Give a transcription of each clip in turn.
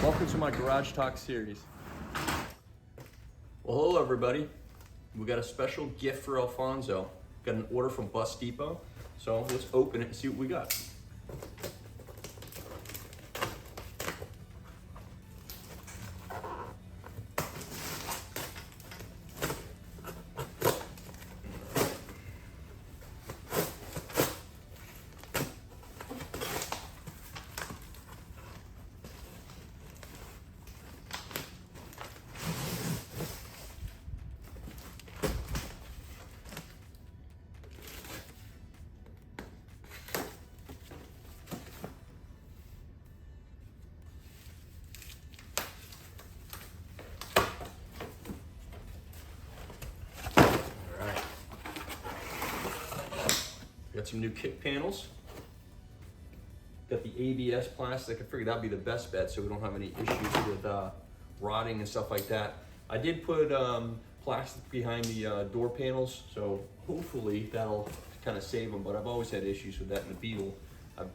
Welcome to my Garage Talk series. Well, hello everybody. We got a special gift for Alfonso. Got an order from Bus Depot. So let's open it and see what we got. Got some new kick panels. Got the ABS plastic. I figured that'd be the best bet so we don't have any issues with rotting and stuff like that. I did put plastic behind the door panels, so hopefully that'll kind of save them, but I've always had issues with that in the Beetle. I've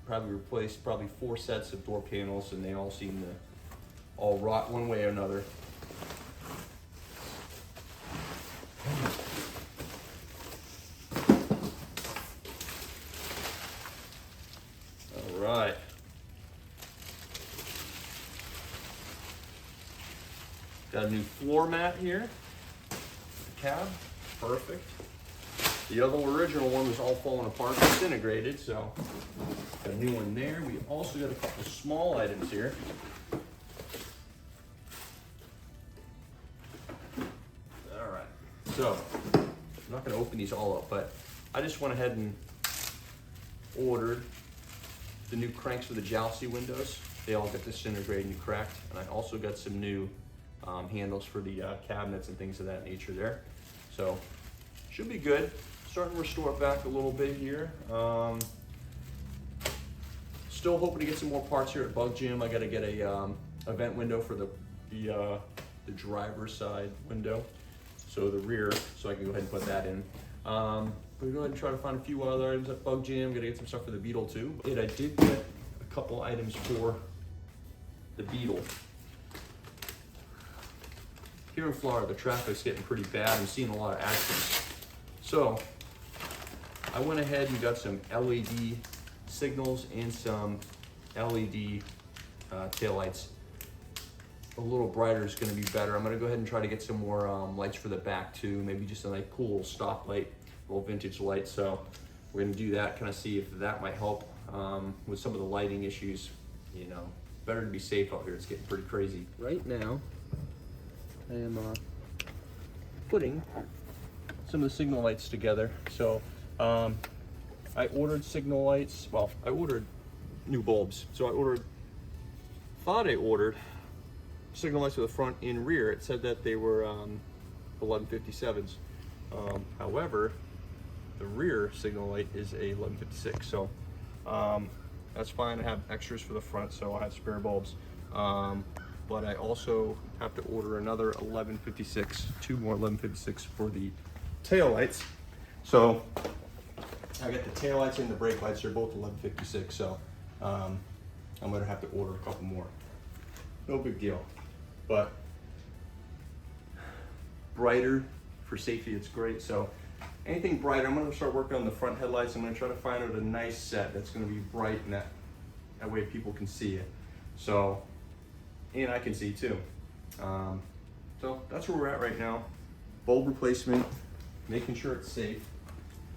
probably replaced 4 sets of door panels and they all seem to all rot one way or another. Right. Got a new floor mat here. Cab, perfect. The other original one was all falling apart, disintegrated, so got a new one there. We also got a couple small items here. All right, so I'm not gonna open these all up, but I just went ahead and ordered the new cranks for the jalousie windows. They all got disintegrated and cracked. And I also got some new handles for the cabinets and things of that nature there. So should be good. Starting to restore it back a little bit here. Still hoping to get some more parts here at Bug Gym. I got to get a vent window for the driver's side window. So the rear, so I can go ahead and put that in. We'll go ahead and try to find a few other items at Bug Gym. Gotta get some stuff for the Beetle too. I did get a couple items for the Beetle. Here in Florida, the traffic's getting pretty bad. I'm seeing a lot of accidents. So I went ahead and got some LED signals and some LED taillights. A little brighter is gonna be better. I'm gonna go ahead and try to get some more lights for the back too. Maybe just a like cool stop light, little vintage light. So we're gonna do that, kind of see if that might help with some of the lighting issues. You know, better to be safe out here. It's getting pretty crazy. Right now, I am putting some of the signal lights together. So I ordered signal lights. Well, I ordered new bulbs. So I thought I ordered signal lights for the front and rear. It said that they were 1157s. However, the rear signal light is a 1156. So that's fine. I have extras for the front, so I have spare bulbs. But I also have to order another 1156, 2 more 1156 for the tail lights. So I got the tail lights and the brake lights. They're both 1156. So I'm gonna have to order a couple more. No big deal. But brighter for safety, it's great. So anything brighter, I'm gonna start working on the front headlights. I'm gonna try to find out a nice set that's gonna be bright and that way people can see it. So, and I can see too. So that's where we're at right now. Bulb replacement, making sure it's safe,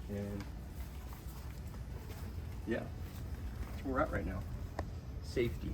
and yeah, that's where we're at right now. Safety.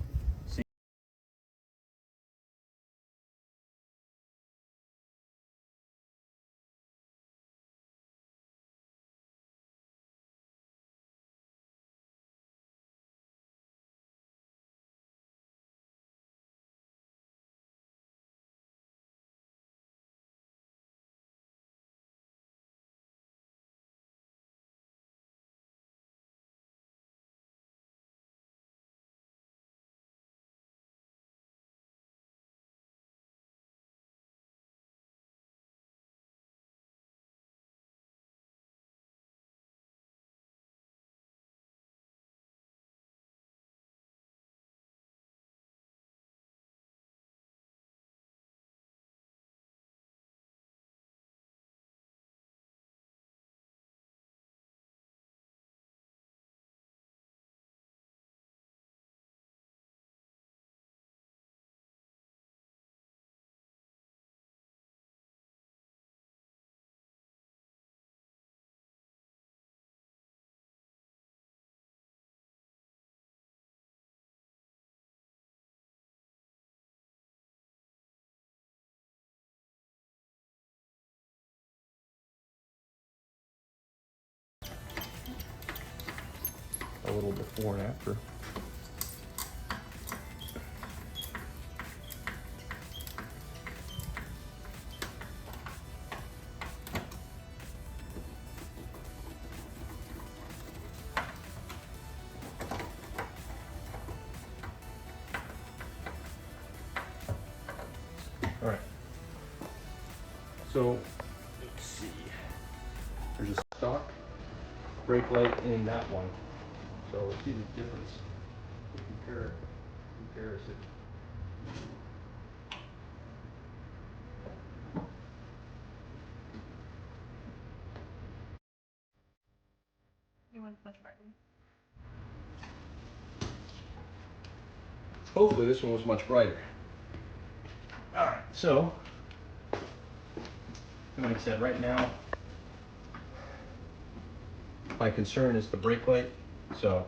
a little before and after. All right, so let's see, there's a stock brake light in that one, so let's see the difference. Comparison. Hopefully this one was much brighter. All right, so like I said, right now my concern is the brake light. So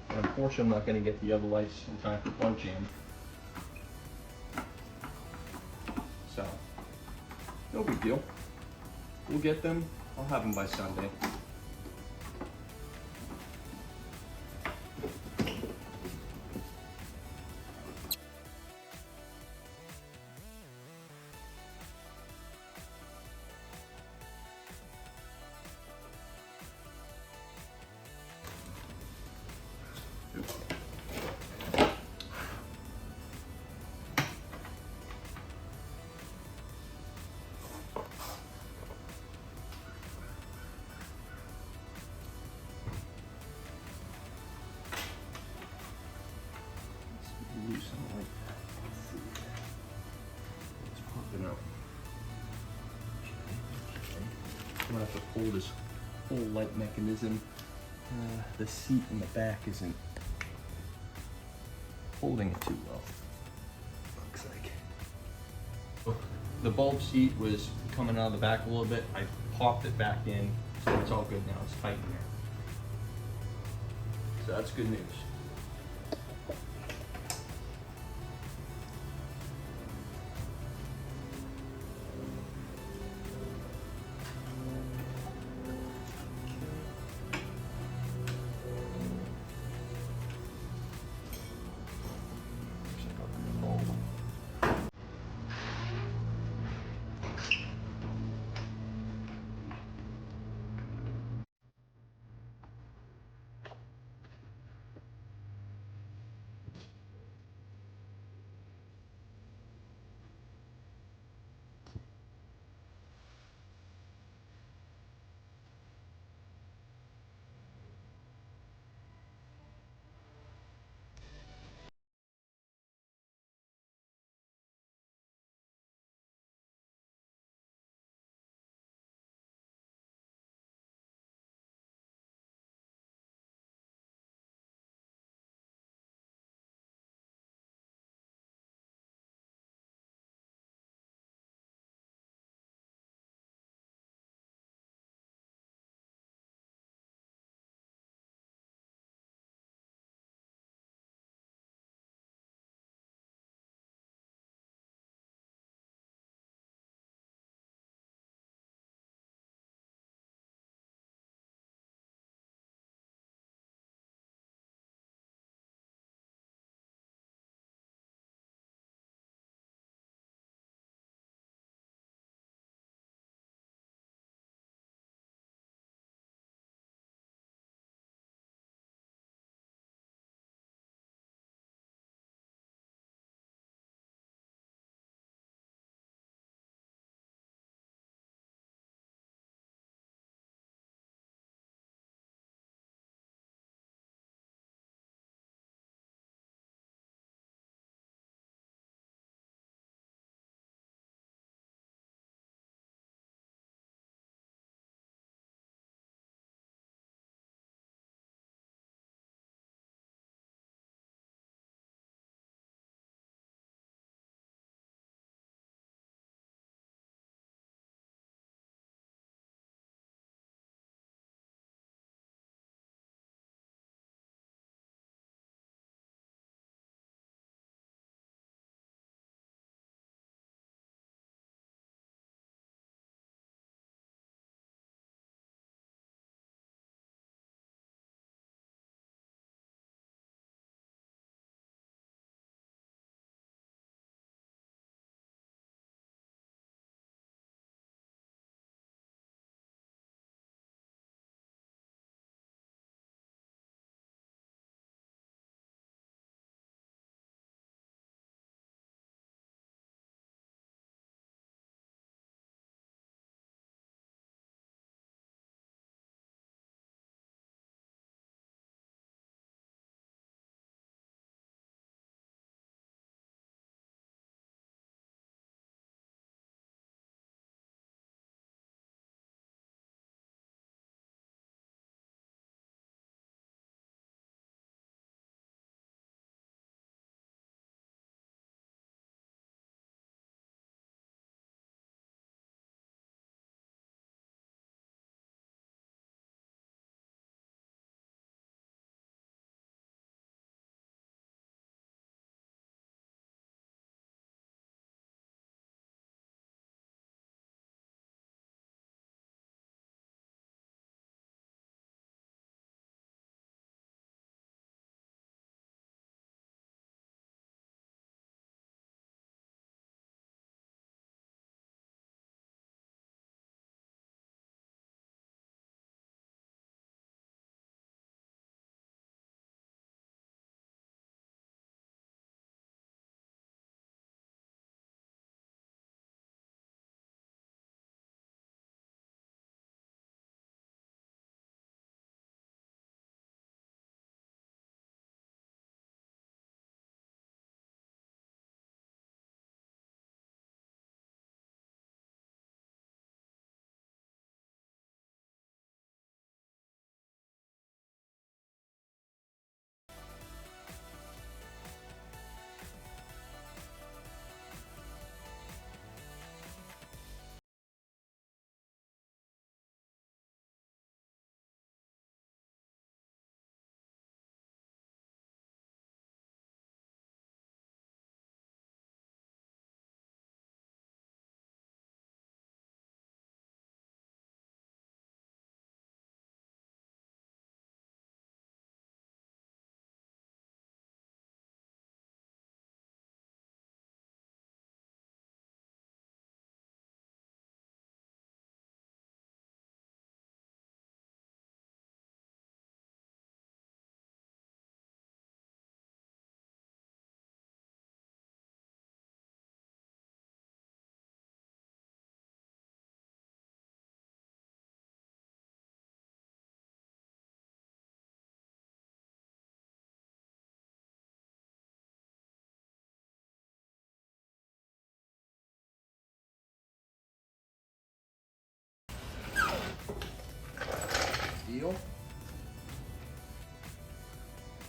unfortunately, I'm not going to get the other lights in time for punch in. So no big deal. We'll get them. I'll have them by Sunday. I'm gonna have to pull this whole light mechanism. The seat in the back isn't holding it too well, looks like. The bulb seat was coming out of the back a little bit. I popped it back in, so it's all good now. It's tight in there. So that's good news.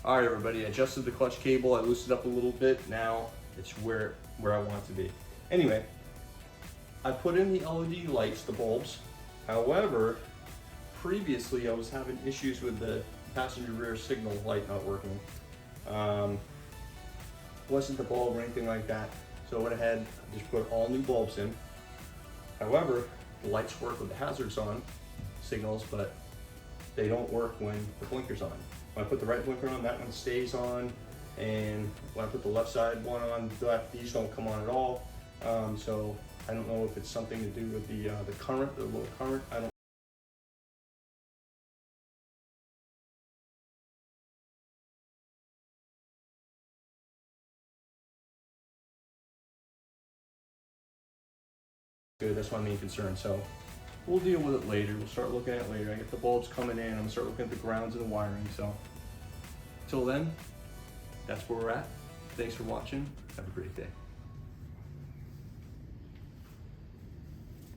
All right, everybody, I adjusted the clutch cable. I loosened it up a little bit. Now it's where I want it to be. Anyway, I put in the LED lights, the bulbs. However, previously I was having issues with the passenger rear signal light not working. Wasn't the bulb or anything like that. So I went ahead, just put all new bulbs in. However, the lights work with the hazards on, signals, but they don't work when the blinker's on. When I put the right blinker on, that one stays on, and when I put the left side one on, these don't come on at all. So I don't know if it's something to do with the current, the low current. I don't. Good, that's my main concern. So we'll deal with it later. We'll start looking at it later. I get the bulbs coming in. I'm gonna start looking at the grounds and the wiring. So till then, that's where we're at. Thanks for watching. Have a great day.